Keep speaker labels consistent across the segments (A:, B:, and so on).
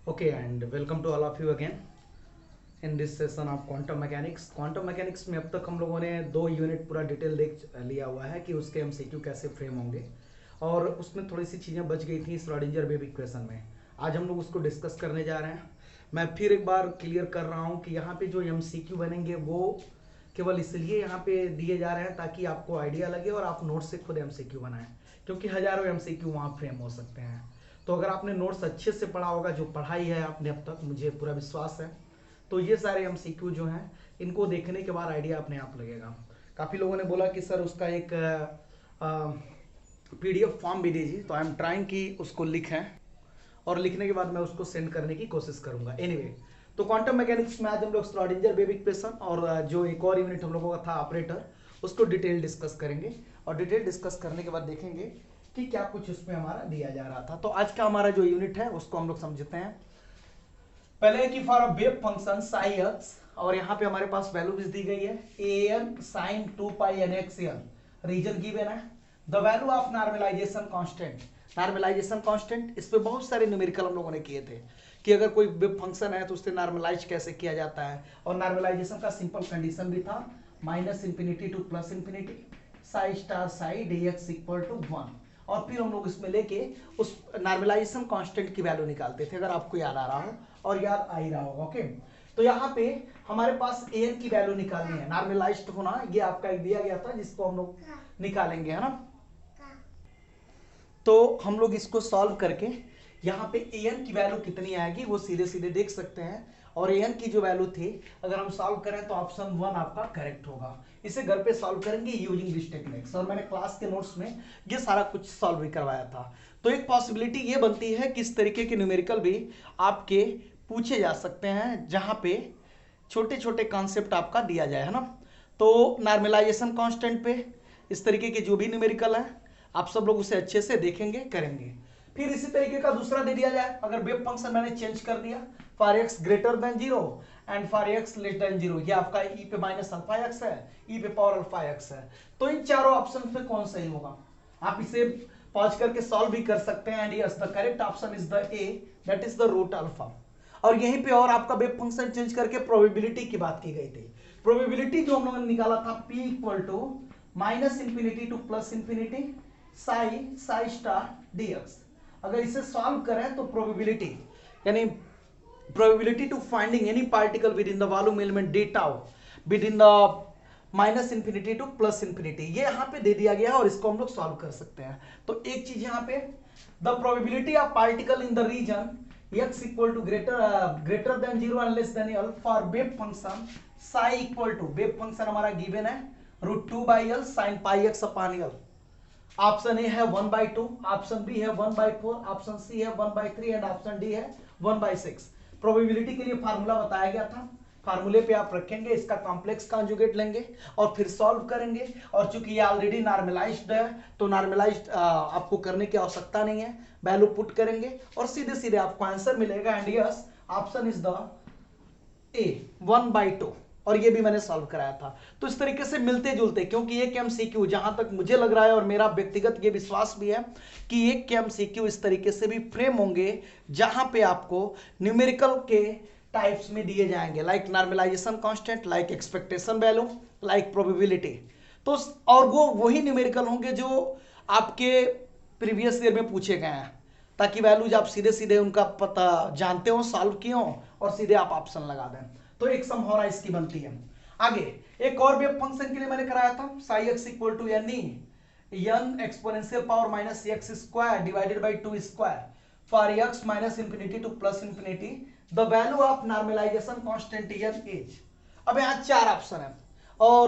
A: Okay, and welcome to all of you again in this session of quantum mechanics. Quantum mechanics में अब तक हम लोगों ने 2 यूनिट पूरा डिटेल देख लिया हुआ है कि उसके एमसीक्यू कैसे फ्रेम होंगे, और उसमें थोड़ी सी चीज़ें बच गई थी श्रोडिंगर वेव इक्वेशन में। आज हम लोग उसको डिस्कस करने जा रहे हैं। मैं फिर एक बार क्लियर कर रहा हूँ कि यहाँ पे जो एमसीक्यू बनेंगे वो केवल इसलिए यहाँ पे दिए जा रहे हैं ताकि आपको आइडिया लगे और आप नोट से खुद एमसीक्यू बनाएं, क्योंकि हजारों एमसीक्यू वहाँ फ्रेम हो सकते हैं। तो अगर आपने नोट्स अच्छे से पढ़ा होगा, जो पढ़ाई है आपने अब तक, मुझे पूरा विश्वास है, तो ये सारे एमसीक्यू जो हैं इनको देखने के बाद आइडिया अपने आप लगेगा। काफ़ी लोगों ने बोला कि सर उसका एक पीडीएफ फॉर्म भी दीजिए, तो आई एम ट्राइंग कि उसको लिखें और लिखने के बाद मैं उसको सेंड करने की कोशिश करूंगा। एनीवे, तो क्वांटम मैकेनिक्स में आज हम लोग श्रोडिंगर वेव इक्वेशन और जो एक और यूनिट हम लोगों का था ऑपरेटर, उसको डिटेल डिस्कस करेंगे। और डिटेल डिस्कस करने के बाद देखेंगे कि क्या कुछ उसमें हमारा दिया जा रहा था। तो आज का हमारा जो यूनिट है उसको हम लोग समझते हैं। पहले की for a wave function Sai x, और यहाँ पे हमारे पास वैल्यूज दी गई है an sin 2 pi nxl, reason given है। The value of normalisation constant, normalization constant, इस पे बहुत सारे न्यूमेरिकल हम लोगों ने किए थे कि अगर कोई वेव फंक्शन है तो उससे नॉर्मलाइज कैसे किया जाता है, और नॉर्मलाइजेशन का सिंपल कंडीशन भी था -minus infinity to +plus infinity psi star psi dx equal to 1। और फिर हम लोग इसमें लेके उस नॉर्मलाइजेशन कांस्टेंट की वैल्यू निकालते थे, अगर आपको याद आ रहा हो और याद आ ही रहा होगा। ओके, तो यहाँ पे हमारे पास an की वैल्यू निकालनी है, नॉर्मलाइज्ड होना ये आपका एक दिया गया था जिसको हम लोग निकालेंगे, है ना। तो हम लोग इसको सॉल्व करके यहाँ पे an की वैल्यू कितनी आएगी वो सीधे सीधे देख सकते हैं। और an की जो वैल्यू थी अगर हम सॉल्व करें तो ऑप्शन 1 आपका करेक्ट होगा। इसे घर पे सॉल्व करेंगे यूजिंग दिस टेक्निक्स, और मैंने क्लास के नोट्स में ये सारा कुछ सॉल्व भी करवाया था। तो एक पॉसिबिलिटी ये बनती है कि इस तरीके के न्यूमेरिकल भी आपके पूछे जा सकते हैं जहाँ पे छोटे छोटे कॉन्सेप्ट आपका दिया जाए, है ना। तो नॉर्मलाइजेशन कांस्टेंट पे इस तरीके के जो भी न्यूमेरिकल है आप सब लोग उसे अच्छे से देखेंगे करेंगे। फिर इसी तरीके का दूसरा दे दिया जाए, अगर वेव फंक्शन मैंने चेंज कर दिया for x greater than 0 and for x less than 0, ये आपका e पे माइनस अल्फा एक्स है, e पे पावर अल्फा एक्स है, तो इन चारों ऑप्शन पे कौन सही होगा आप इसे पॉज करके सॉल्व भी कर सकते हैं। And yes, the correct option is the a, that is the root alpha. और यहीं पे और आपका वेव फंक्शन चेंज करके प्रोबेबिलिटी की बात की गई थी। प्रोबेबिलिटी जो हम लोगों ने निकाला था p equal to -minus infinity to +plus infinity psi psi star dx। अगर इसे सॉल्व करें तो प्रोबेबिलिटी यानी probability to finding any particle within the volume element d tau within the -minus infinity to +plus infinity, ये यहाँ पे दे दिया गया है और इसको हम लोग सॉल्व कर सकते हैं। तो एक चीज यहाँ पे, the probability of particle in the region x equal to greater than 0 and less than l for wave function psi equal to, wave function हमारा गिवन है √2/l sin πx upon l। Option a है 1/2, option B है 1/4, option C है 1/3 and option D है 1/6। Probability के लिए formula बताया गया था, फार्मूले पे आप रखेंगे, इसका कॉम्प्लेक्स कॉन्जुगेट लेंगे और फिर सॉल्व करेंगे। और चूंकि ये ऑलरेडी नॉर्मलाइज्ड है तो नॉर्मलाइज्ड आपको करने की आवश्यकता नहीं है, वैल्यू पुट करेंगे और सीधे सीधे आपको आंसर मिलेगा। And yes, option is the ए 1/2, और ये भी मैंने सॉल्व कराया था। तो इस तरीके से मिलते जुलते, क्योंकि एक एमसीक्यू जहां तक मुझे लग रहा है और मेरा व्यक्तिगत ये विश्वास भी है कि एक एमसीक्यू इस तरीके से भी फ्रेम होंगे जहां पे आपको न्यूमेरिकल के टाइप्स में दिए जाएंगे, like normalisation constant, like expectation value, like probability. तो और वो वही न्यूमेरिकल होंगे जो आपके प्रीवियस ईयर में पूछे गए हैं, ताकि वैल्यूज आप सीधे सीधे उनका पता जानते हो, सॉल्व किए हो और सीधे आप ऑप्शन लगा दें। तो एक समहौरा इसकी बनती है। आगे एक और वेव फंक्शन के लिए मैंने कराया था psi x equal to n exponential power minus x square divided by 2 square for x -minus infinity to +plus infinity, the value of normalisation constant n is. अब यहाँ 4 ऑप्शन है, और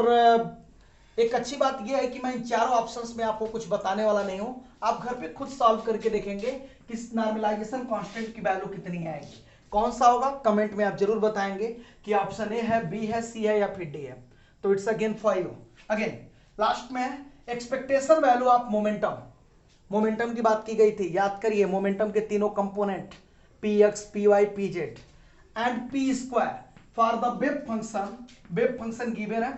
A: एक अच्छी बात यह है कि मैं इन चारों ऑप्शंस में आपको कुछ बताने वाला नहीं हूं, आप घर पे खुद सॉल्व करके देखेंगे कि नॉर्मलाइजेशन कांस्टेंट की वैल्यू कितनी आएगी। कौन सा होगा कमेंट में आप जरूर बताएंगे कि ऑप्शन ए है, बी है, सी है या फिर डी है। तो it's again for you. Again last में expectation value of momentum, momentum की बात की गई थी, याद करिए मोमेंटम के तीनों component px py pz and p square for the wave function given है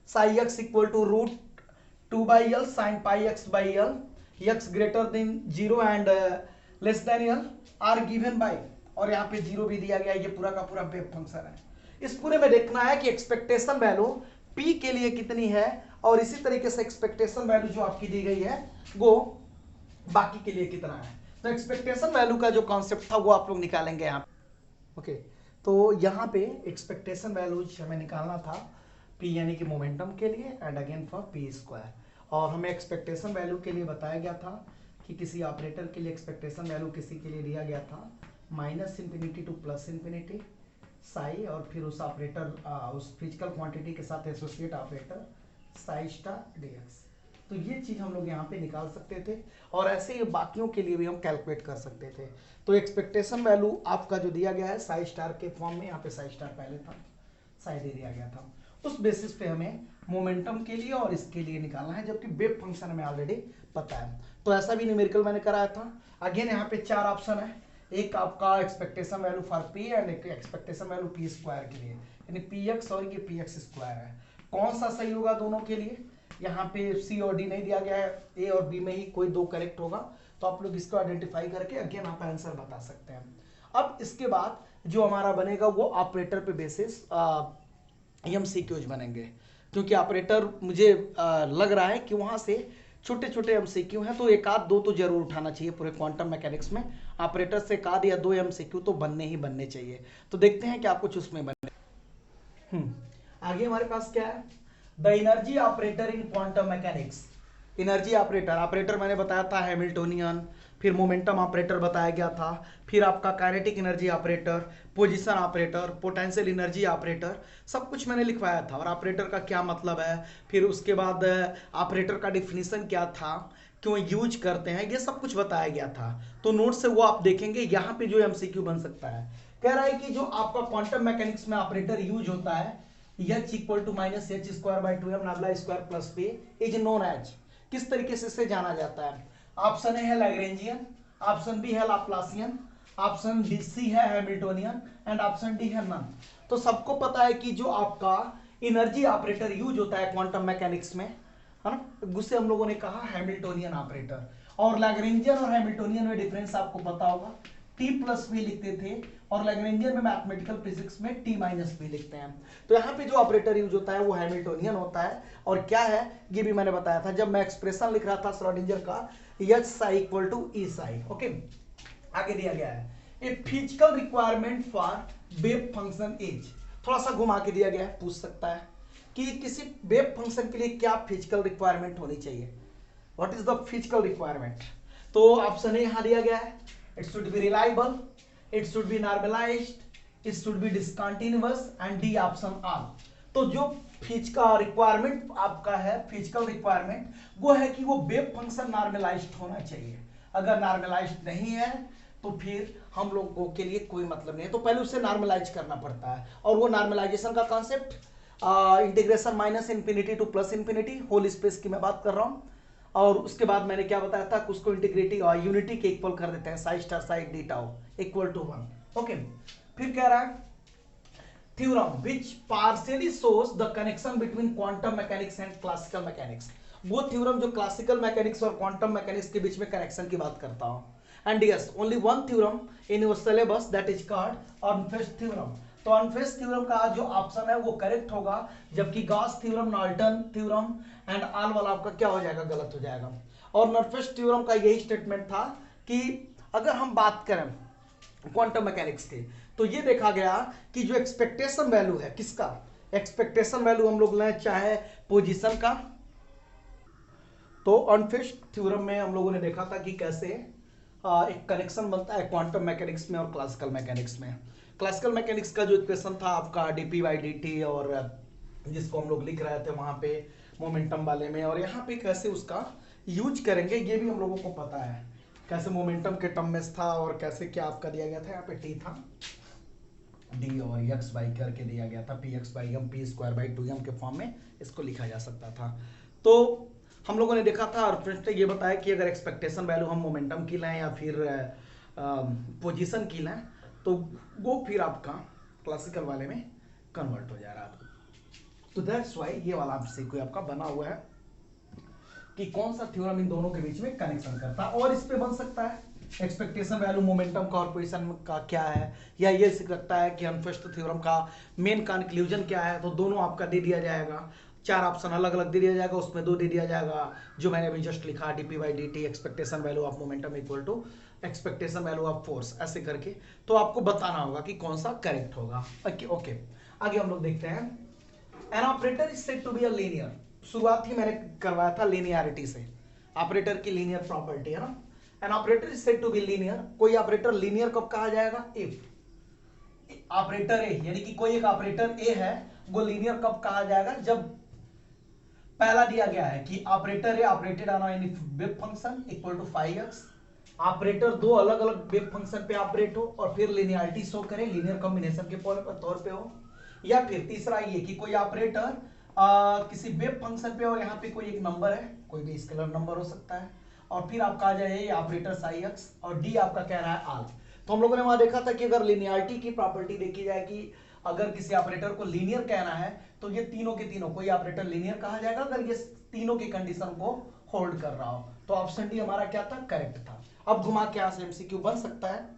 A: psi x equal to √2/l sin πx/l, x greater than 0 and less than l are given by और यहाँ पे 0 भी दिया गया है, ये पूरा का पूरा वेव फंक्शन है। इस पूरे में देखना है कि एक्सपेक्टेशन वैल्यू पी के लिए कितनी है और इसी तरीके से एक्सपेक्टेशन वैल्यू जो आपकी दी गई है वो बाकी के लिए कितना है। तो एक्सपेक्टेशन वैल्यू का जो कॉन्सेप्ट था वो आप लोग निकालेंगे यहाँ पे। ओके, तो यहाँ पे एक्सपेक्टेशन वैल्यू हमें निकालना था पी यानी कि मोमेंटम के लिए and again for P square, और हमें एक्सपेक्टेशन वैल्यू के लिए बताया गया था कि किसी ऑपरेटर के लिए एक्सपेक्टेशन वैल्यू किसी के लिए दिया गया था -∞ टू +∞ साई, और फिर उस ऑपरेटर उस फिजिकल क्वांटिटी के साथ associate operator Sai star dx। तो ये चीज हम लोग यहाँ पे निकाल सकते थे और ऐसे ही बाकियों के लिए भी हम कैलकुलेट कर सकते थे। तो एक्सपेक्टेशन वैल्यू आपका जो दिया गया है साई स्टार के फॉर्म में, यहाँ पे साई स्टार पहले था, साई दे दिया गया था, उस बेसिस पे हमें मोमेंटम के लिए और इसके लिए निकालना है, जबकि वेव फंक्शन हमें ऑलरेडी पता है। तो ऐसा भी न्यूमेरिकल मैंने कराया था। अगेन यहाँ पे 4 ऑप्शन है, एक आपका expectation value for P and एक एक्सपेक्टेशन वैल्यू पी स्क्वायर के लिए, यानी पी एक्स और ये पी एक्स स्क्वायर है। कौन सा सही होगा दोनों के लिए? यहाँ पे सी और डी नहीं दिया गया है, ए और बी में ही कोई 2 करेक्ट होगा, तो आप लोग इसको आइडेंटिफाई करके अगेन आप आंसर बता सकते हैं। अब इसके बाद जो हमारा बनेगा वो ऑपरेटर पे बेसिस एमसीक्यूज बनेंगे, क्योंकि ऑपरेटर मुझे लग रहा है कि वहां से छोटे छोटे एमसीक्यू हैं, तो एक आध दो तो जरूर उठाना चाहिए पूरे क्वांटम मैकेनिक्स में। ऑपरेटर से एक आध या 2 एमसीक्यू तो बनने ही बनने चाहिए। तो देखते हैं कि आप कुछ उसमें बने। आगे हमारे पास क्या है? The energy operator in quantum mechanics. Energy operator, operator मैंने बताया था हैमिल्टोनियन, फिर मोमेंटम ऑपरेटर बताया गया था, फिर आपका kinetic energy operator, position operator, potential energy operator, सब कुछ मैंने लिखवाया था, और ऑपरेटर का क्या मतलब है, फिर उसके बाद ऑपरेटर का डिफिनीशन क्या था, क्यों यूज करते हैं, ये सब कुछ बताया गया था। तो नोट से वो आप देखेंगे। यहाँ पे जो एमसीक्यू बन सकता है, कह रहा है कि जो आपका क्वांटम मैकेनिक्स में ऑपरेटर यूज होता है h equal to -h²/2m nabla square plus p is known as, किस तरीके से इसे जाना जाता है? ऑप्शन ए है लैग्रेंजियन, ऑप्शन बी है लाप्लासियन, ऑप्शन सी है हैमिल्टोनियन एंड ऑप्शन डी है नन। तो सबको पता है कि जो आपका एनर्जी ऑपरेटर यूज होता है क्वांटम मैकेनिक्स में, है ना, गुस्से हम लोगों ने कहा हैमिल्टोनियन ऑपरेटर। और लैग्रेंजियन और हैमिल्टोनियन में डिफरेंस आपको पता होगा, t प्लस बी लिखते थे और लैग्रेंजियन में मैथमेटिकल फिजिक्स में t माइनस बी लिखते हैं। तो यहाँ पे जो ऑपरेटर यूज होता है वो हैमिल्टोनियन होता है, और क्या है ये भी मैंने बताया था जब मैं एक्सप्रेशन लिख रहा था श्रोडिंगर का, h psi equal to E psi. Okay, आगे दिया गया है a physical requirement for wave function is, थोड़ा सा घुमा के दिया गया है, पूछ सकता है कि किसी वेव फंक्शन के लिए क्या फिजिकल रिक्वायरमेंट होनी चाहिए, what is the physical requirement. तो ऑप्शन ए यहां दिया गया है, it should be reliable, it should be normalized, it should be discontinuous and D option all। तो जो फिजिकल रिक्वायरमेंट आपका है, फिजिकल रिक्वायरमेंट वो है कि वो वेव फंक्शन नॉर्मलाइज्ड होना चाहिए। अगर नॉर्मलाइज्ड नहीं है तो फिर हम लोगों के लिए कोई मतलब नहीं है, तो पहले उसे नॉर्मलाइज करना पड़ता है, और वो नॉर्मलाइजेशन का concept integration -∞ to +∞, whole space की मैं बात कर रहा हूं। और उसके बाद मैंने क्या बताया था, उसको इंटीग्रेटिंग और यूनिटी के इक्वल कर देते हैं, psi star psi D tau equal to 1। Okay, फिर कह रहा है theorem which partially shows the connection between quantum mechanics and classical mechanics. वो थ्योरम जो क्लासिकल मैकेनिक्स और क्वांटम मैकेनिक्स के बीच में कनेक्शन की बात करता हूं। And yes, only one theorem in your syllabus, that is called Ehrenfest theorem. तो अर्नफेस्ट थ्योरम का जो ऑप्शन है वो करेक्ट होगा, जबकि Gauss theorem, Norton theorem and all वाला आपका क्या हो जाएगा, गलत हो जाएगा। और अर्नफेस्ट थ्योरम का यही स्टेटमेंट था कि अगर हम बात करें क्वांटम मैकेनिक्स के, तो ये देखा गया कि जो एक्सपेक्टेशन वैल्यू है, किसका एक्सपेक्टेशन वैल्यू हम लोग लें, चाहे पोजीशन का। तो अर्नफेस्ट थ्योरम में हम लोगों ने देखा था कि कैसे एक कनेक्शन बनता है क्वांटम मैकेनिक्स में और क्लासिकल मैकेनिक्स में। क्लासिकल मैकेनिक्स का जो इक्वेशन था आपका dp/dt, और जिसको हम लोग लिख रहे थे वहां पे मोमेंटम वाले में, और यहाँ पे कैसे उसका यूज करेंगे ये भी हम लोगों को पता है, कैसे मोमेंटम के टर्म में था और कैसे क्या आपका दिया गया था, यहाँ पे t था, d और x बाई करके दिया गया था, px/m p²/2m के फॉर्म में इसको लिखा जा सकता था। तो हम लोगों ने देखा था, और फ्रेंड्स ने ये बताया कि अगर एक्सपेक्टेशन वैल्यू हम मोमेंटम की लें या फिर पोजीशन की लें, तो वो फिर आपका क्लासिकल वाले में कन्वर्ट हो जा रहा है। तो दैट्स वाई ये वाला आपसे कोई आपका बना हुआ है कि कौन सा थ्योरम इन दोनों के बीच में कनेक्शन करता है। और इस पे बन सकता है एक्सपेक्टेशन वैल्यू मोमेंटम का और पोजीशन का क्या है, या ये सकता है कि अनफर्स्ट थ्योरम का मेन कंक्लूजन क्या है, तो दोनों आपका दे दिया जाएगा। 4 ऑप्शन अलग अलग दे दिया जाएगा, उसमें 2 दे दिया जाएगा जो मैंने अभी जस्ट लिखा, d p by d t expectation value of momentum equal to expectation value of force, ऐसे करके। तो आपको बताना होगा कि कौन सा करेक्ट होगा। ओके, आगे हम लोग देखते हैं। An operator is said to be a linear, शुरुआत ही मैंने करवाया था लीनियरिटी से, ऑपरेटर की लीनियर प्रॉपर्टी है ना। An operator is said to be linear, कोई ऑपरेटर लीनियर कब कहा जाएगा, इफ ऑपरेटर ए, यानी कि कोई एक ऑपरेटर ए है वो लीनियर कब कहा जाएगा, जब पहला दिया गया है कि operator a operated on any wave function equal to 5x, operator दो अलग अलग वेव फंक्शन पे ऑपरेट हो और फिर लिनियरिटी शो करे, लीनियर कॉम्बिनेशन के तौर पे हो। या फिर तीसरा ये कि कोई ऑपरेटर किसी वेव फंक्शन पे और यहाँ पे कोई एक नंबर है, कोई भी स्केलर नंबर हो सकता है, और फिर आपका आ जाए ये ऑपरेटर साई एक्स, और डी आपका कह रहा है आल। तो हम लोगों ने वहां देखा था कि अगर लिनियरिटी की प्रॉपर्टी देखी जाए कि अगर किसी ऑपरेटर को लीनियर कहना है तो ये तीनों के तीनों कोई ऑपरेटर लीनियर कहा जाएगा अगर ये तीनों की कंडीशन को होल्ड कर रहा हो। तो ऑप्शन डी हमारा क्या था, करेक्ट था। अब घुमा के यहां से एमसीक्यू बन सकता है,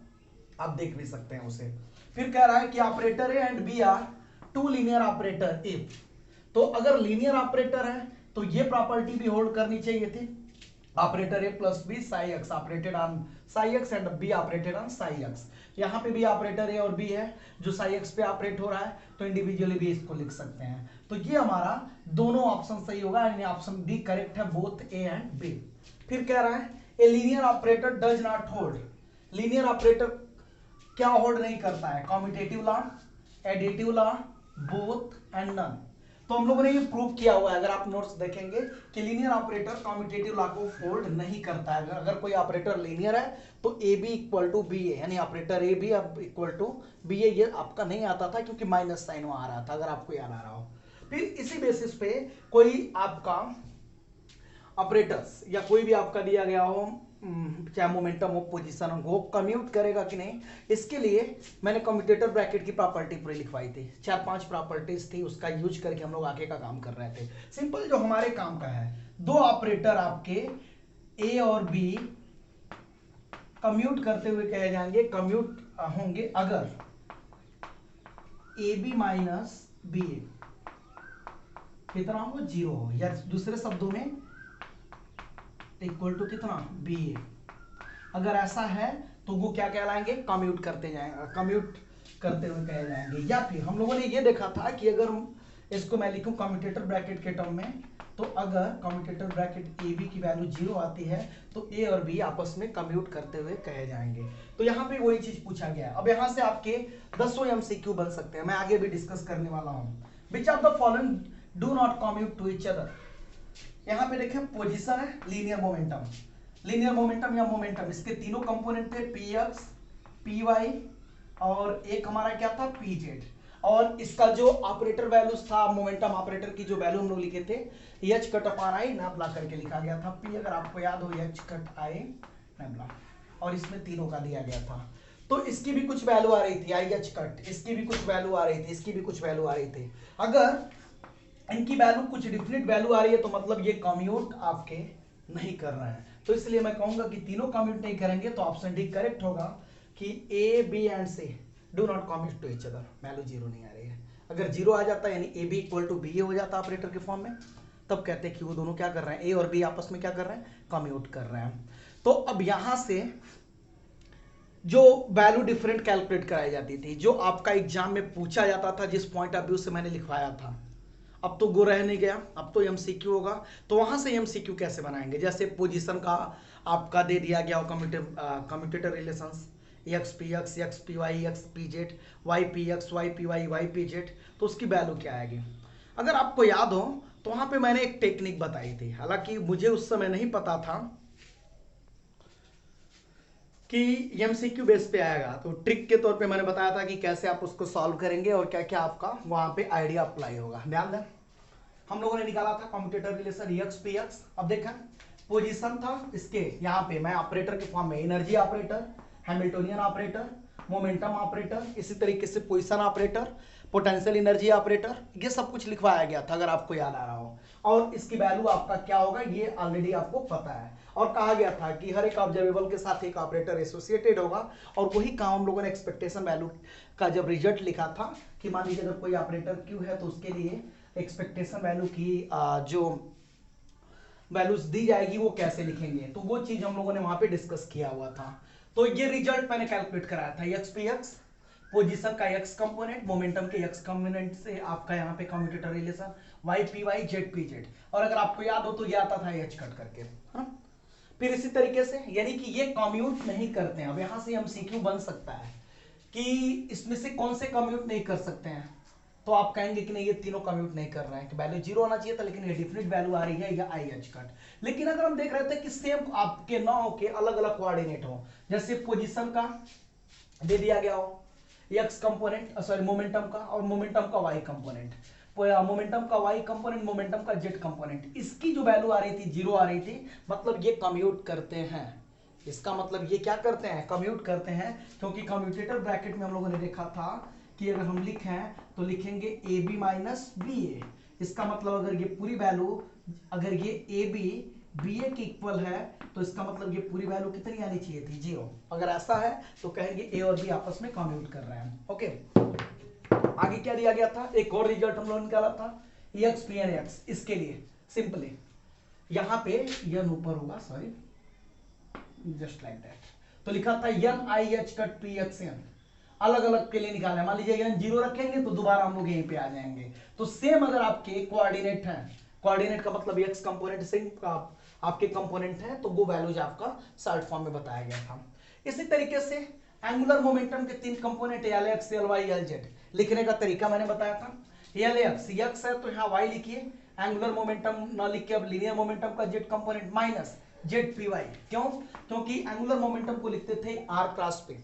A: आप देख भी सकते हैं उसे। फिर कह रहा है कि operator a and b are two linear operator if, तो अगर लीनियर ऑपरेटर है तो ये प्रॉपर्टी भी होल्ड करनी चाहिए थी, operator a plus b psi x operated on psi x and b operated on psi x. यहाँ पे भी ऑपरेटर ए और बी है जो साई एक्स पे ऑपरेट हो रहा है, तो इंडिविजुअली भी इसको लिख सकते हैं। तो ये हमारा दोनों ऑप्शन सही होगा, यानी ऑप्शन डी करेक्ट है, बोथ ए एंड बी। फिर कह रहा है a linear operator does not hold, linear operator क्या होल्ड नहीं करता है, commutative law, additive law, both and none. तो हम लोगों ने ये प्रूव किया हुआ है, अगर आप नोट्स देखेंगे कि लीनियर ऑपरेटर कॉम्यूटेटिव लॉ को होल्ड नहीं करता है। अगर कोई ऑपरेटर लीनियर है तो A B equal to B A, यानी ऑपरेटर ए बी अब इक्वल टू बी ए, ये आपका नहीं आता था क्योंकि माइनस साइन वहां आ रहा था, अगर आपको याद आ रहा हो। फिर इसी बेसिस पे कोई आपका ऑपरेटर्स या कोई भी आपका दिया गया हो, चाहे मोमेंटम हो, पोजीशन हो, कम्यूट करेगा कि नहीं, इसके लिए मैंने कम्यूटेटर ब्रैकेट की प्रॉपर्टी पूरी लिखवाई थी। 4-5 प्रॉपर्टीज थी, उसका यूज करके हम लोग आगे का काम कर रहे थे। सिंपल जो हमारे काम का है, दो ऑपरेटर आपके ए और बी कम्यूट करते हुए कहे जाएंगे, कम्यूट होंगे अगर ए बी माइनस बी ए कितना हो, 0 हो, या दूसरे शब्दों में इक्वल टू कितना, बी ए। अगर ऐसा है तो वो क्या कहलाएंगे, कम्यूट करते जाएंगे, कम्यूट करते हुए कहे जाएंगे। या फिर हम लोगों ने ये देखा था कि अगर इसको मैं लिखूं कम्यूटेटर ब्रैकेट के टर्म में, तो अगर कम्यूटेटर ब्रैकेट ए बी की वैल्यू 0 आती है तो ए और बी आपस में कम्यूट करते हुए कहे जाएंगे। तो यहाँ पे वही चीज पूछा गया है। अब यहाँ से आपके 10 एमसीक्यू बन सकते हैं, मैं आगे भी डिस्कस करने वाला हूँ। Which of the following do not commute to each other, यहाँ पे देखें पोजीशन है, लीनियर मोमेंटम, लीनियर मोमेंटम या मोमेंटम, इसके तीनों कंपोनेंट थे पी एक्स, पी वाई और एक हमारा क्या था, पी जेड। और इसका जो ऑपरेटर वैल्यूज था, मोमेंटम ऑपरेटर की जो वैल्यू हम लोग लिखे थे, एच कट अपॉन आई नैबला करके लिखा गया था। पी अगर आपको याद हो, एच कट आई नैबला, और इसमें तीनों का दिया गया था। तो इसकी भी कुछ वैल्यू आ रही थी, आई एच कट, इसकी भी कुछ वैल्यू आ रही थी, इसकी भी कुछ वैल्यू आ रही थी। अगर इनकी वैल्यू कुछ डिफरेंट वैल्यू आ रही है तो मतलब ये कम्यूट आपके नहीं कर रहे हैं। तो इसलिए मैं कहूंगा कि तीनों कम्यूट नहीं करेंगे, तो ऑप्शन डी करेक्ट होगा कि a b and c do not commute to each other, value 0 नहीं आ रही है। अगर 0 आ जाता है यानी A B equal to B A हो जाता ऑपरेटर के फॉर्म में, तब कहते हैं कि वो दोनों क्या कर रहे हैं, ए और बी आपस में क्या कर रहे हैं, कम्यूट कर रहे हैं। तो अब यहां से जो वैल्यू डिफरेंट कैलकुलेट कराई जाती थी, जो आपका एग्जाम में पूछा जाता था, जिस पॉइंट ऑफ व्यू से मैंने लिखवाया था, अब तो वो रह नहीं गया, अब तो एमसीक्यू होगा। तो वहां से एमसीक्यू कैसे बनाएंगे, जैसे पोजीशन का आपका दे दिया गया commutator relations, x p x, x p y, x p z, y p x, y p y, y p z, तो उसकी वैल्यू क्या आएगी। अगर आपको याद हो तो वहां पे मैंने एक टेक्निक बताई थी, हालांकि मुझे उस समय नहीं पता था कि एमसीक्यू बेस पे आएगा, तो ट्रिक के तौर पे मैंने बताया था कि कैसे आप उसको सॉल्व करेंगे और क्या क्या आपका वहां पे आइडिया अप्लाई होगा। ध्यान दें, हम लोगों ने निकाला था commutator relation x p x. अब देखा पोजीशन था इसके, यहाँ पे मैं ऑपरेटर के फॉर्म में energy operator, Hamiltonian operator, momentum operator, इसी तरीके से position operator, potential energy operator, ये सब कुछ लिखवाया गया था अगर आपको याद आ रहा हो। और इसकी वैल्यू आपका क्या होगा ये ऑलरेडी आपको पता है। और कहा गया था कि हर एक ऑब्जर्वेबल के साथ एक ऑपरेटर एसोसिएटेड होगा, और वही काम हम लोगों ने एक्सपेक्टेशन वैल्यू का जब रिजल्ट लिखा था कि मान लीजिए अगर कोई ऑपरेटर क्यू है तो उसके लिए एक्सपेक्टेशन वैल्यू की जो वैल्यूज दी जाएगी वो कैसे लिखेंगे, तो वो चीज हम लोगों ने वहां पे डिस्कस किया हुआ था। तो ये रिजल्ट मैंने कैलकुलेट कराया था, एक्स पी एक्स पोजीशन का एक्स कंपोनेंट, मोमेंटम के एक्स कंपोनेंट से आपका यहाँ पे commutator relation y p y z p z, और अगर आपको याद हो तो ये आता था एच कट करके, हाँ? फिर इसी तरीके से यानी कि ये कम्यूट नहीं करते हैं। अब यहाँ से एमसीक्यू बन सकता है कि इसमें से कौन से कम्यूट नहीं कर सकते हैं, तो आप कहेंगे कि नहीं ये तीनों कम्यूट नहीं कर रहे हैं, कि वैल्यू जीरो होना चाहिए था लेकिन ये डिफिनिट वैल्यू आ रही है या आई एच कट। लेकिन अगर हम देख रहे थे कि सेम आपके ना हो के अलग अलग कोऑर्डिनेट हो, जैसे पोजीशन का दे दिया गया हो एक्स कंपोनेंट, सॉरी मोमेंटम का, और मोमेंटम का वाई कंपोनेंट, मोमेंटम का वाई कंपोनेंट, मोमेंटम का जेड कंपोनेंट, इसकी जो वैल्यू आ रही थी जीरो आ रही थी, मतलब ये कम्यूट करते हैं। इसका मतलब ये क्या करते हैं, कम्यूट करते हैं, क्योंकि कम्यूटेटर ब्रैकेट में हम लोगों ने देखा था कि अगर हम लिखें तो लिखेंगे ए बी माइनस बी ए। इसका मतलब अगर ये पूरी वैल्यू, अगर ये ए बी बी ए के इक्वल है तो इसका मतलब ये पूरी वैल्यू कितनी आनी चाहिए थी, जीरो। अगर ऐसा है तो कहेंगे ए और बी आपस में कम्यूट कर रहे हैं। ओके, आगे क्या दिया गया था, एक और रिजल्ट हम लोग निकाला था एक्स पी एन एक्स। इसके लिए सिंपली यहाँ पे यन ऊपर होगा, सॉरी जस्ट लाइक दैट, तो लिखा था n i h cut p x n, अलग अलग के लिए निकालना है। मान लीजिए एन जीरो रखेंगे तो दोबारा हम लोग यहीं पे आ जाएंगे। तो सेम अगर आपके कोऑर्डिनेट है, कोऑर्डिनेट का मतलब एक्स कंपोनेंट से आपके कंपोनेंट है, तो वो वैल्यूज आपका शॉर्ट फॉर्म में बताया गया था। इसी तरीके से एंगुलर मोमेंटम के तीन component l x L Y L z, लिखने का तरीका मैंने बताया था। एल एक्स एक्स है तो यहाँ वाई लिखिए, एंगुलर मोमेंटम ना लिख के अब लीनियर मोमेंटम का z component minus z p y. क्यों, क्योंकि एंगुलर मोमेंटम को लिखते थे आर क्रॉस पे,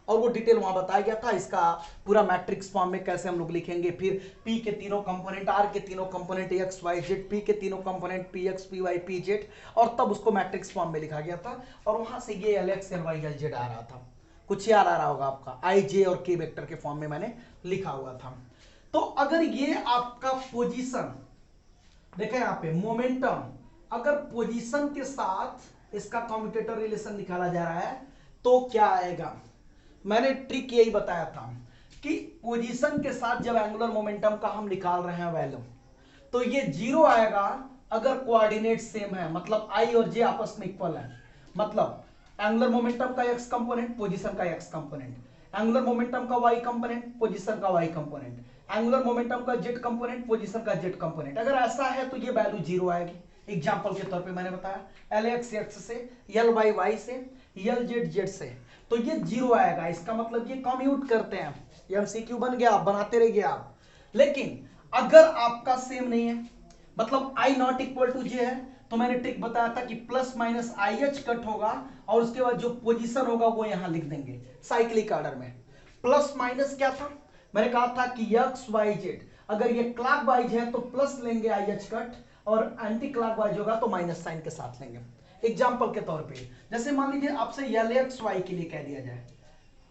A: और वो डिटेल वहां बताया गया था। इसका पूरा मैट्रिक्स फॉर्म में कैसे हम लोग लिखेंगे, फिर P के तीनों कंपोनेंट, R के तीनों component x y z, P के तीनों component p x p y p z, और तब उसको मैट्रिक्स फॉर्म में लिखा गया था। और वहां से ये L x L Y L Z आ रहा था, कुछ याद आ रहा होगा आपका, आई जे और के वेक्टर के फॉर्म में मैंने लिखा हुआ था। तो अगर ये आपका पोजीशन देखें यहाँ पे मोमेंटम, अगर पोजीशन के साथ इसका कम्यूटेटर रिलेशन निकाला जा रहा है तो क्या आएगा, मैंने ट्रिक यही बताया था कि पोजीशन के साथ जब एंगुलर मोमेंटम का हम निकाल रहे हैं वैल्यू, तो ये जीरो आएगा अगर कोऑर्डिनेट सेम है, मतलब आई और जे आपस में इक्वल है। मतलब एंगुलर मोमेंटम का एक्स कंपोनेंट, पोजीशन का एक्स कंपोनेंट, एंगुलर मोमेंटम का वाई कंपोनेंट, पोजीशन का वाई कंपोनेंट, एंगुलर मोमेंटम का जेड कंपोनेंट, पोजीशन का जेड कंपोनेंट। अगर ऐसा है तो ये वैल्यू जीरो आएगी। एग्जांपल के तौर पे मैंने बताया एल एक्स एक्स से, एल वाई वाई से, एल जेड जेड से, तो ये जीरो आएगा। इसका मतलब ये कम्यूट करते हैं। एमसीक्यू बन गया, आप बनाते रहिए आप। लेकिन अगर आपका सेम नहीं है, मतलब आई नॉट इक्वल टू जे है, तो मैंने ट्रिक बताया था कि plus minus i h cut होगा, और उसके बाद जो पोजीशन होगा वो यहां लिख देंगे साइक्लिक ऑर्डर में। प्लस माइनस क्या था, मैंने कहा था कि एक्स वाई जेड, अगर ये क्लॉकवाइज है तो प्लस लेंगे आई एच कट, और एंटी क्लॉकवाइज होगा तो माइनस साइन के साथ लेंगे। एग्जाम्पल के तौर पे जैसे मान लीजिए आपसे एल एक्स वाई के लिए कह दिया जाए,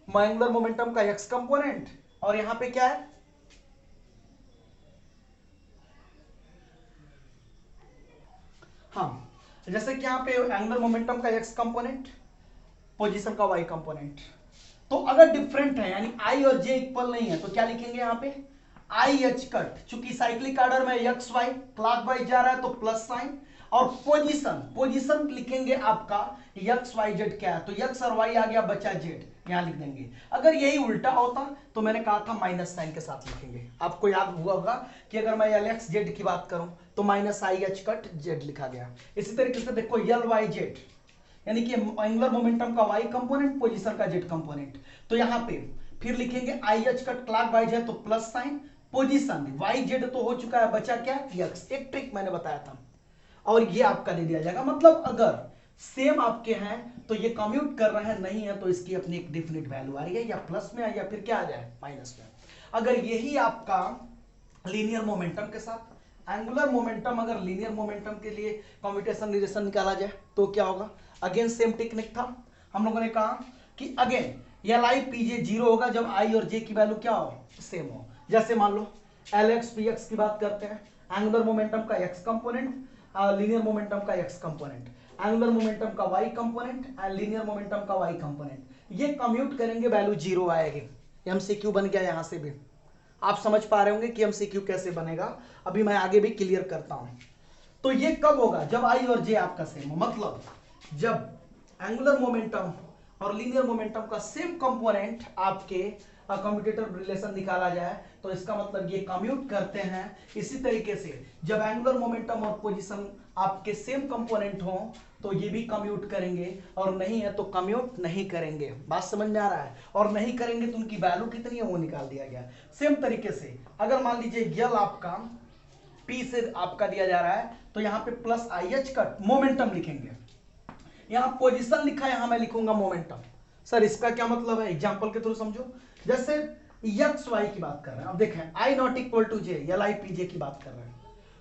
A: एंगुलर मोमेंटम का एक्स कंपोनेंट, और यहां पे क्या है, हाँ जैसे कि यहाँ पे एंगुलर मोमेंटम का एक्स कंपोनेंट, पोजीशन का वाई कंपोनेंट, तो अगर डिफरेंट है यानी आई और जे इक्वल नहीं है तो क्या लिखेंगे यहाँ पे आई एच कट। चूंकि साइक्लिक ऑर्डर में एक्स वाई क्लॉकवाइज जा रहा है तो प्लस साइन, और पोजीशन, पोजीशन लिखेंगे आपका एक्स वाई जेड क्या है, तो एक्स और वाई आ गया, बचा जेड, यहां लिख देंगे। अगर यही उल्टा होता तो मैंने कहा था माइनस साइन के साथ लिखेंगे। आपको याद हुआ होगा कि अगर मैं एल एक्स जेड की बात करूं तो minus i h cut Z लिखा गया। इसी तरीके से देखो एल वाई जेड, यानी कि एंगुलर मोमेंटम का वाई कंपोनेंट, पोजीशन का जेड कंपोनेंट, तो यहां पे फिर लिखेंगे आई एच कट क्लॉकवाइज है तो plus sign, position y z तो हो चुका है, बचा क्या एक्स। एक ट्रिक मैंने बताया था, और ये आपका दे दिया जाएगा। मतलब अगर सेम आपके हैं तो ये कम्यूट कर रहे हैं, नहीं है तो इसकी अपनी एक डिफिनिट वैल्यू आ रही है, या प्लस में या फिर क्या आ जाए माइनस में। अगर यही आपका लीनियर मोमेंटम के साथ, एंगुलर मोमेंटम अगर लीनियर मोमेंटम के लिए कम्यूटेशन रिलेशन निकाला जाए तो क्या होगा, अगेन सेम टेक्निक था। हम लोगों ने कहा कि again L I P J zero होगा जब आई और जे की वैल्यू क्या हो, सेम हो। जैसे मान लो एल एक्स पी एक्स की बात करते हैं, एंगुलर मोमेंटम का एक्स कंपोनेंट, लीनियर मोमेंटम का एक्स कंपोनेंट, एंगुलर मोमेंटम का y component and linear momentum का y कंपोनेंट, ये कम्यूट करेंगे वैल्यू 0 आएगी। एमसीक्यू बन गया यहां से भी। आप समझ पा रहे होंगे कि एमसीक्यू कैसे बनेगा, अभी मैं आगे भी क्लियर करता हूं। तो ये कब होगा, जब आई और जे आपका सेम हो, मतलब जब एंगुलर मोमेंटम और लीनियर मोमेंटम का सेम कंपोनेंट आपके कम्यूटेटर रिलेशन निकाला जाए, तो इसका मतलब ये कम्यूट करते हैं। इसी तरीके से जब एंगुलर मोमेंटम और पोजीशन आपके सेम कंपोनेंट हो तो ये भी कम्यूट करेंगे, और नहीं है तो कम्यूट नहीं करेंगे। बात समझ में आ रहा है? और नहीं करेंगे तो उनकी वैल्यू कितनी है वो निकाल दिया गया। सेम तरीके से अगर मान लीजिए यल आपका P से आपका दिया जा रहा है, तो यहाँ पे प्लस IH कट मोमेंटम लिखेंगे। यहाँ पोजीशन लिखा है, यहां मैं लिखूंगा मोमेंटम। सर इसका क्या मतलब है, एग्जांपल के थ्रू समझो। जैसे एक्स वाई की बात कर रहे हैं, अब देखें I not equal to J, L I P J की बात कर रहे हैं,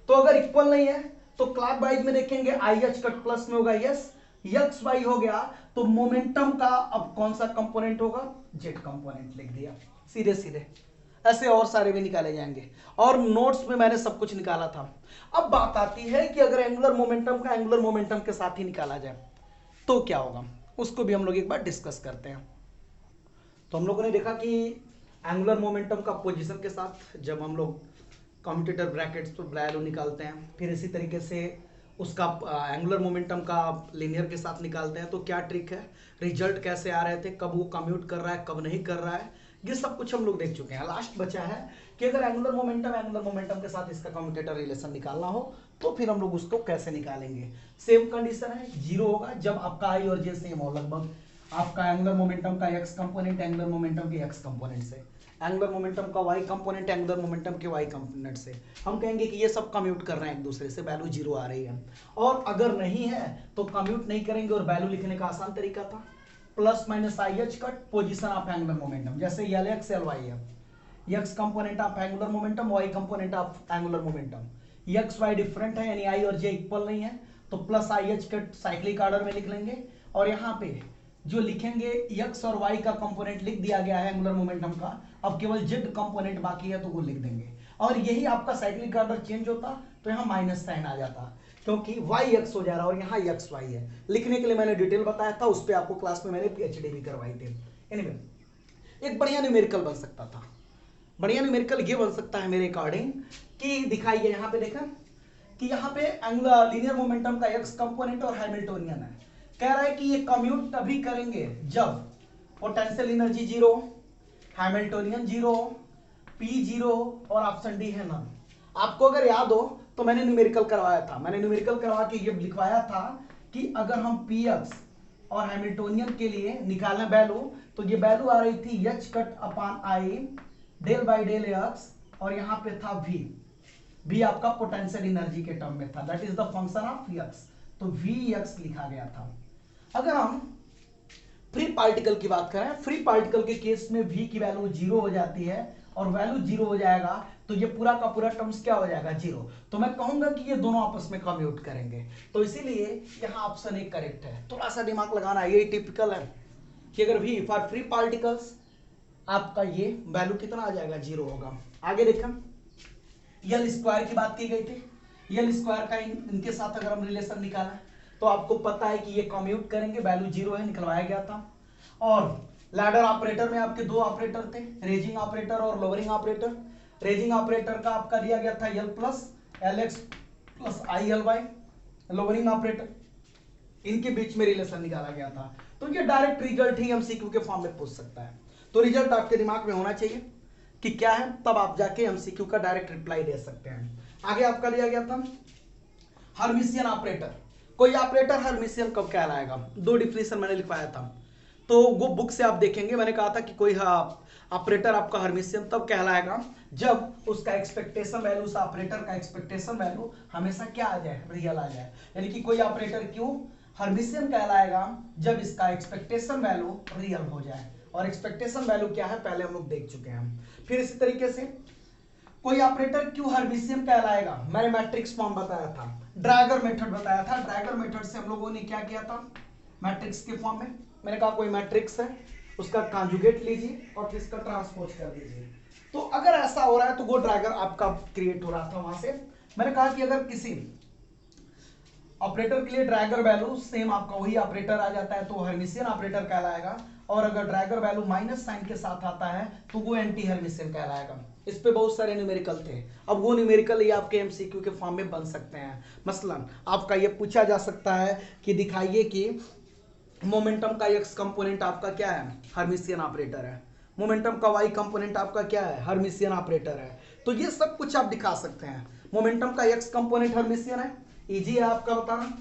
A: तो अगर इक्वल नहीं है तो क्लॉक वाइज में देखेंगे आई एच कट प्लस में होगा यस, एक्स वाई हो गया तो मोमेंटम का अब कौन सा कंपोनेंट होगा, जेड कंपोनेंट लिख दिया, सीधे सीधे। ऐसे और सारे भी निकाले जाएंगे, और नोट्स में मैंने सब कुछ निकाला था। अब बात आती है कि अगर एंगुलर मोमेंटम का एंगुलर मोमेंटम के साथ ही निकाला जाए तो क्या होगा, उसको भी हम लोग एक बार डिस्कस करते हैं। तो हम लोगों ने देखा कि एंगुलर मोमेंटम का पोजीशन के साथ जब हम लोग कम्यूटेटर ब्रैकेट्स पर वैल्यू निकालते हैं, फिर इसी तरीके से उसका एंगुलर मोमेंटम का लीनियर के साथ निकालते हैं, तो क्या ट्रिक है, रिजल्ट कैसे आ रहे थे, कब वो कम्यूट कर रहा है कब नहीं कर रहा है, ये सब कुछ हम लोग देख चुके हैं। लास्ट बचा है कि अगर एंगुलर मोमेंटम के साथ इसका कम्यूटेटर रिलेशन निकालना हो तो फिर हम लोग उसको कैसे निकालेंगे। सेम कंडीशन है, जीरो होगा जब आपका आई और जे सेम हो, लगभग आपका एंगुलर मोमेंटम का एक्स कंपोनेंट एंगुलर मोमेंटम के एक्स कंपोनेंट से, एंगुलर मोमेंटम का वाई कंपोनेंट एंगुलर मोमेंटम के वाई कंपोनेंट से, हम कहेंगे कि ये सब कम्यूट कर रहे हैं एक दूसरे से, वैल्यू जीरो आ रही है। और अगर नहीं है तो कम्यूट नहीं करेंगे, और वैल्यू लिखने का आसान तरीका था plus minus i h cut position of angular momentum, जैसे एल एक्स एल वाई है, x component of angular momentum y component of angular momentum, x y different है यानी आई और जे इक्वल नहीं है, तो plus i h cut cyclic order में लिख लेंगे, और यहाँ पे जो लिखेंगे एक्स और वाई का कंपोनेंट लिख दिया गया है एंगुलर मोमेंटम का, अब केवल जेड कंपोनेंट बाकी है तो वो लिख देंगे, और यही आपका साइक्लिक ऑर्डर चेंज होता तो यहाँ माइनस साइन आ जाता, क्योंकि वाई एक्स हो जा रहा है और यहाँ एक्स वाई है। लिखने के लिए मैंने डिटेल बताया था, उस पर आपको क्लास में मैंने PhD भी करवाई थी। एनीवे, एक बढ़िया न्यूमेरिकल बन सकता था, बढ़िया न्यूमेरिकल ये बन सकता है मेरे अकॉर्डिंग कि दिखाइए, यहाँ पे देखा कि यहाँ पे एंगुलर लीनियर मोमेंटम का एक्स कंपोनेंट और हैमिल्टोनियन है, कह रहा है कि ये कम्यूट तभी करेंगे जब potential energy zero, Hamiltonian zero, P zero, और ऑप्शन डी है नन। आपको अगर याद हो तो मैंने न्यूमेरिकल करवाया था, मैंने न्यूमेरिकल करवा के ये लिखवाया था कि अगर हम पी एक्स और हैमिल्टोनियन के लिए निकालें वैल्यू, तो ये वैल्यू आ रही थी h cut upon i del by del x, और यहाँ पे था v आपका पोटेंशियल एनर्जी के टर्म में था, that is the function of x, तो vx लिखा गया था। अगर हम फ्री पार्टिकल की बात करें, फ्री पार्टिकल के केस में v की वैल्यू जीरो हो जाती है, और वैल्यू जीरो हो जाएगा तो ये पूरा का पूरा टर्म्स क्या हो जाएगा, जीरो, तो मैं कहूंगा कि ये दोनों आपस में कम्यूट करेंगे, तो इसीलिए यहाँ ऑप्शन एक करेक्ट है। थोड़ा सा दिमाग लगाना, ये टिपिकल है कि अगर v फॉर फ्री पार्टिकल्स आपका ये वैल्यू कितना आ जाएगा, जीरो होगा। आगे देखा यल स्क्वायर की बात की गई थी, यल स्क्वायर का इनके साथ अगर हम रिलेशन निकाला तो आपको पता है कि ये कम्यूट करेंगे, वैल्यू जीरो है, निकलवाया गया था। और लैडर ऑपरेटर में आपके दो ऑपरेटर थे, रेजिंग ऑपरेटर और लोअरिंग ऑपरेटर। रेजिंग ऑपरेटर का आपका दिया गया था L plus L X plus I L Y, lowering operator, इनके बीच में रिलेशन निकाला गया था। तो ये डायरेक्ट रिजल्ट ही एमसीक्यू के फॉर्म में पूछ सकता है, तो रिजल्ट आपके दिमाग में होना चाहिए कि क्या है, तब आप जाके एमसीक्यू का डायरेक्ट रिप्लाई दे सकते हैं। आगे आपका दिया गया था हर्मिशियन ऑपरेटर। कोई ऑपरेटर हर्मिशियन कब कहलाएगा, दो डिफिनेशन मैंने लिखवाया था, तो वो बुक से आप देखेंगे। मैंने कहा था कि कोई ऑपरेटर आपका हर्मिशियन तब कहलाएगा जब उसका एक्सपेक्टेशन वैल्यू, उस ऑपरेटर का एक्सपेक्टेशन वैल्यू हमेशा क्या आ जाए, रियल आ जाए। यानी कि कोई ऑपरेटर क्यों हर्मिशियन कहलाएगा, जब इसका एक्सपेक्टेशन वैल्यू रियल हो जाए, और एक्सपेक्टेशन वैल्यू क्या है पहले हम लोग देख चुके हैं। फिर इसी तरीके से कोई ऑपरेटर क्यों हर्मिशियन कहलाएगा, मैंने मैट्रिक्स फॉर्म बताया था, ड्रैगर मेथड बताया था। ड्रैगर मेथड से हम लोगों ने क्या किया था, मैट्रिक्स के फॉर्म में मैंने कहा कोई मैट्रिक्स है उसका कॉन्जुगेट लीजिए और फिर इसका ट्रांसपोज कर दीजिए। तो अगर ऐसा हो रहा है तो वो ड्रैगर आपका क्रिएट हो रहा था वहां से। मैंने कहा कि अगर किसी ऑपरेटर के लिए ड्रैगर वैल्यू सेम आपका वही ऑपरेटर आ जाता है तो हर्मिशियन ऑपरेटर कहलाएगा, और अगर ड्रैगर वैल्यू माइनस साइन के साथ आता है तो वो एंटी हर्मिशियन कहलाएगा। इस पे बहुत सारे न्यूमेरिकल थे, अब वो न्यूमेरिकल ये आपके एमसीक्यू के फॉर्म में बन सकते हैं। मसलन आपका ये पूछा जा सकता है कि दिखाइए कि मोमेंटम का एक्स कंपोनेंट आपका क्या है, हर्मिशियन ऑपरेटर है, मोमेंटम का वाई कंपोनेंट आपका क्या है, हर्मिशियन ऑपरेटर है। तो ये सब कुछ आप दिखा सकते हैं। मोमेंटम का एक्स कंपोनेंट हर्मिशियन है, इजी है आपका बताना।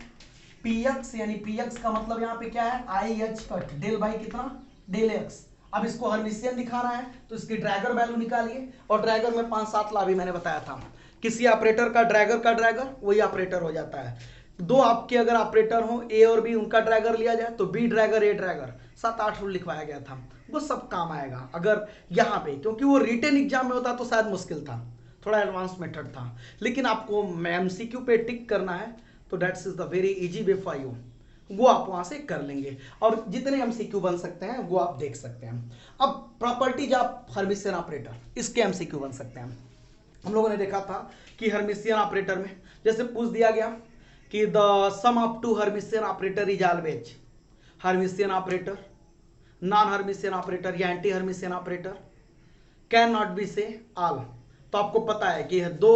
A: px यानी px का मतलब यहाँ पे क्या है, i h cut del by कितना, डेल एक्स। अब इसको हर्मिशियन दिखाना है तो इसकी ड्रैगर वैल्यू निकालिए, और ड्रैगर में 5-7 ला भी मैंने बताया था। किसी ऑपरेटर का ड्रैगर वही ऑपरेटर हो जाता है। दो आपके अगर ऑपरेटर हो ए और बी, उनका ड्रैगर लिया जाए तो बी ड्रैगर ए ड्रैगर, 7-8 रूल लिखवाया गया था, वो सब काम आएगा अगर यहाँ पे, क्योंकि वो रिटन एग्जाम में होता तो शायद मुश्किल था, थोड़ा एडवांस मेथड था, लेकिन आपको एमसीक्यू पे टिक करना है तो that's is the very easy way for you, वो आप वहां से कर लेंगे, और जितने एमसीक्यू बन सकते हैं वो आप देख सकते हैं। अब प्रॉपर्टीज ऑफ हर्मिशियन ऑपरेटर, इसके एमसीक्यू बन सकते हैं। हम लोगों ने देखा था कि हर्मिशियन ऑपरेटर में जैसे पूछ दिया गया कि the sum of two Hermitian operator is always, Hermitian operator, non Hermitian operator या anti Hermitian operator can not be say all. तो आपको पता है कि दो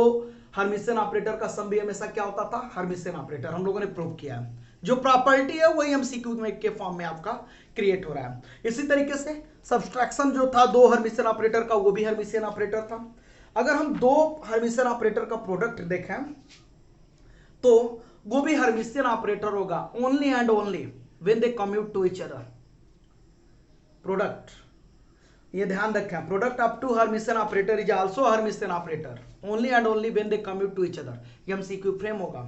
A: हर्मिशियन ऑपरेटर का सम भी हमेशा क्या होता था, हर्मिशियन ऑपरेटर, हम लोगों ने प्रूव किया है। जो प्रॉपर्टी है वही एमसीक्यू के फॉर्म में आपका क्रिएट हो रहा है। इसी तरीके से सब्सट्रैक्शन जो था दो हर्मिशियन ऑपरेटर का, वो भी हर्मिशियन ऑपरेटर था। अगर हम दो हर्मिशियन ऑपरेटर का प्रोडक्ट देखें तो वो भी हर्मिशियन ऑपरेटर होगा only and only when they commute to each other. Product, ये ध्यान रखें, product of two Hermitian operator is also Hermitian operator only and only when they commute to each other. ये MCQ frame होगा।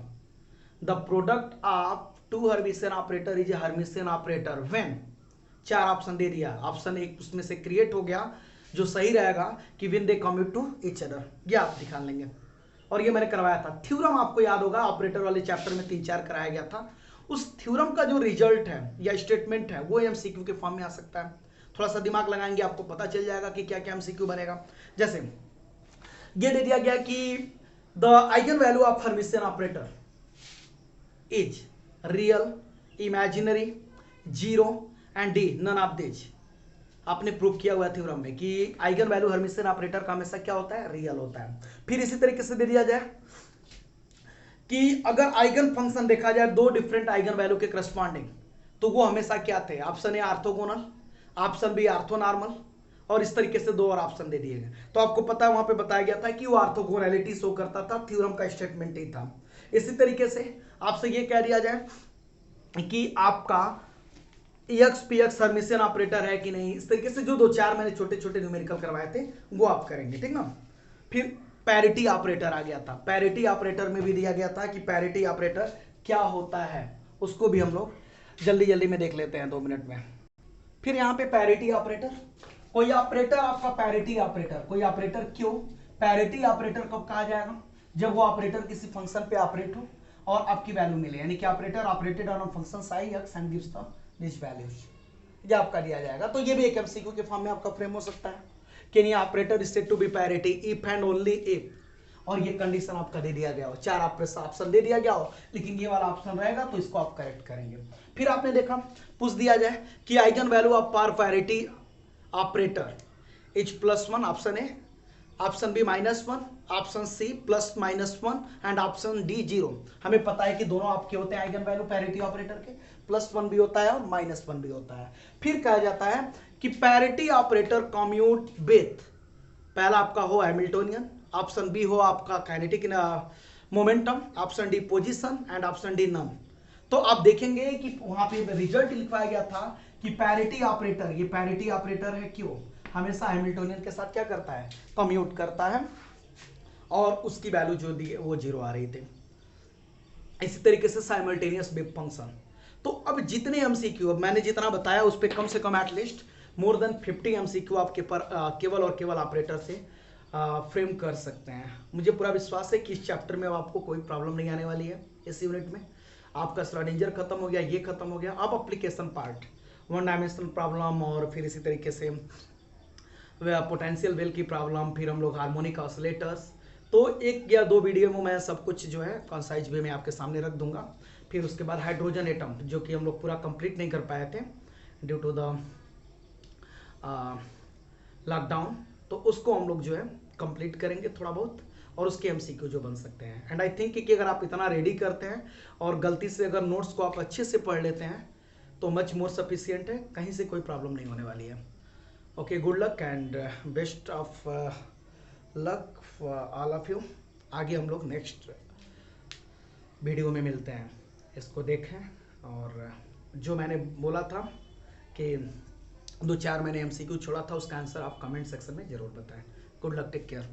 A: The product of two Hermitian operator is Hermitian operator when, 4 option दे दिया, option एक उसमें से create हो गया, जो सही रहेगा कि when they commute to each other, ये आप दिखा लेंगे। और ये मैंने करवाया था थ्योरम, आपको याद होगा ऑपरेटर वाले चैप्टर में 3-4 कराया गया था। उस थ्योरम का जो रिजल्ट है या स्टेटमेंट है वो एमसीक्यू के फॉर्म में आ सकता है। थोड़ा सा दिमाग लगाएंगे आपको पता चल जाएगा कि क्या क्या एमसीक्यू बनेगा। जैसे ये दे दिया गया कि the eigen value of Hermitian operator is real, imaginary, zero and d none of this. आपने प्रूव किया हुआ थ्योरम में कि आइगन वैल्यू हर्मिशियन ऑपरेटर का हमेशा क्या होता है, रियल होता है। फिर इसी तरीके से दे दिया जाए कि अगर आइगन फंक्शन देखा जाए दो डिफरेंट आइगन वैल्यू के करस्पॉन्डिंग, तो वो हमेशा क्या थे, option a orthogonal, option b orthonormal, और इस तरीके से 2 और ऑप्शन दे दिए गए। तो आपको पता है वहां पे बताया गया था कि वो ऑर्थोगोनैलिटी शो करता था, थ्योरम का स्टेटमेंट ही था। इसी तरीके से आपसे ये कह दिया जाए कि आपका x p x Hermitian operator है कि नहीं, इस तरीके से जो 2-4 मैंने छोटे छोटे न्यूमेरिकल करवाए थे वो आप करेंगे, ठीक ना। फिर पैरिटी ऑपरेटर आ गया था, पैरिटी ऑपरेटर में भी दिया गया था कि पैरिटी ऑपरेटर क्या होता है, उसको भी हम लोग जल्दी जल्दी में देख लेते हैं 2 मिनट में। फिर यहाँ पे पैरिटी ऑपरेटर, कोई ऑपरेटर आपका पैरिटी ऑपरेटर, कोई ऑपरेटर क्यों पैरिटी ऑपरेटर कब कहा जाएगा, जब वो ऑपरेटर किसी फंक्शन पे ऑपरेट हो और आपकी वैल्यू मिले, यानी कि operator operated on function psi x and gives the this values, ये आपका दिया जाएगा। तो ये भी एक एमसीक्यू के फॉर्म में आपका फ्रेम हो सकता है कि नहीं, operator is said to be parity if and only if, और ये कंडीशन आपका दे दिया गया हो, 4 ऑप्शन दे दिया गया हो, लेकिन ये वाला ऑप्शन रहेगा तो इसको आप करेक्ट करेंगे। फिर आपने देखा पूछ दिया जाए कि eigen value of par parity operator is +1, option a, option b -1, option c +-1 and option d 0। हमें पता है कि दोनों आपके होते हैं आइगन वैल्यू पैरिटी ऑपरेटर के, +1 भी होता है और -1 भी होता है। फिर कहा जाता है कि पैरिटी ऑपरेटर कम्यूट विथ, पहला आपका हो हैमिल्टोनियन, ऑप्शन बी हो आपका kinetic momentum, option D position and option D नम। तो आप देखेंगे कि वहां पे रिजल्ट लिखवाया गया था कि पैरिटी ऑपरेटर, ये पैरिटी ऑपरेटर है क्यों, हमेशा हैमिल्टोनियन के साथ क्या करता है, कम्यूट करता है, और उसकी वैल्यू जो दी वो 0 आ रही थी। इसी तरीके से साइमल्टेनियस वेव फंक्शन। तो अब जितने एमसीक्यू, अब मैंने जितना बताया उस पर कम से कम एटलीस्ट मोर देन 50 एमसीक्यू आपके पर केवल और केवल ऑपरेटर से फ्रेम कर सकते हैं। मुझे पूरा विश्वास है कि इस चैप्टर में अब आपको कोई प्रॉब्लम नहीं आने वाली है। इस यूनिट में आपका श्रोडिंगर खत्म हो गया, ये खत्म हो गया। अब एप्लीकेशन पार्ट, 1 डायमेंशनल प्रॉब्लम, और फिर इसी तरीके से पोटेंशियल वेल की प्रॉब्लम, फिर हम लोग हार्मोनिक ऑसिलेटर्स। तो 1 या 2 वीडियो में मैं सब कुछ जो है कंसाइज वे में आपके सामने रख दूंगा। फिर उसके बाद हाइड्रोजन एटम जो कि हम लोग पूरा कंप्लीट नहीं कर पाए थे ड्यू टू द लॉकडाउन, तो उसको हम लोग जो है कंप्लीट करेंगे थोड़ा बहुत, और उसके एमसीक्यू जो बन सकते हैं। एंड आई थिंक कि अगर आप इतना रेडी करते हैं और गलती से अगर नोट्स को आप अच्छे से पढ़ लेते हैं तो मच मोर सफिशियंट है, कहीं से कोई प्रॉब्लम नहीं होने वाली है। Okay, good luck and best of luck for all of you. आगे हम लोग नेक्स्ट वीडियो में मिलते हैं, इसको देखें। और जो मैंने बोला था कि 2-4 मैंने एमसीक्यू छोड़ा था, उसका आंसर आप कमेंट सेक्शन में ज़रूर बताएं। Good luck, take care.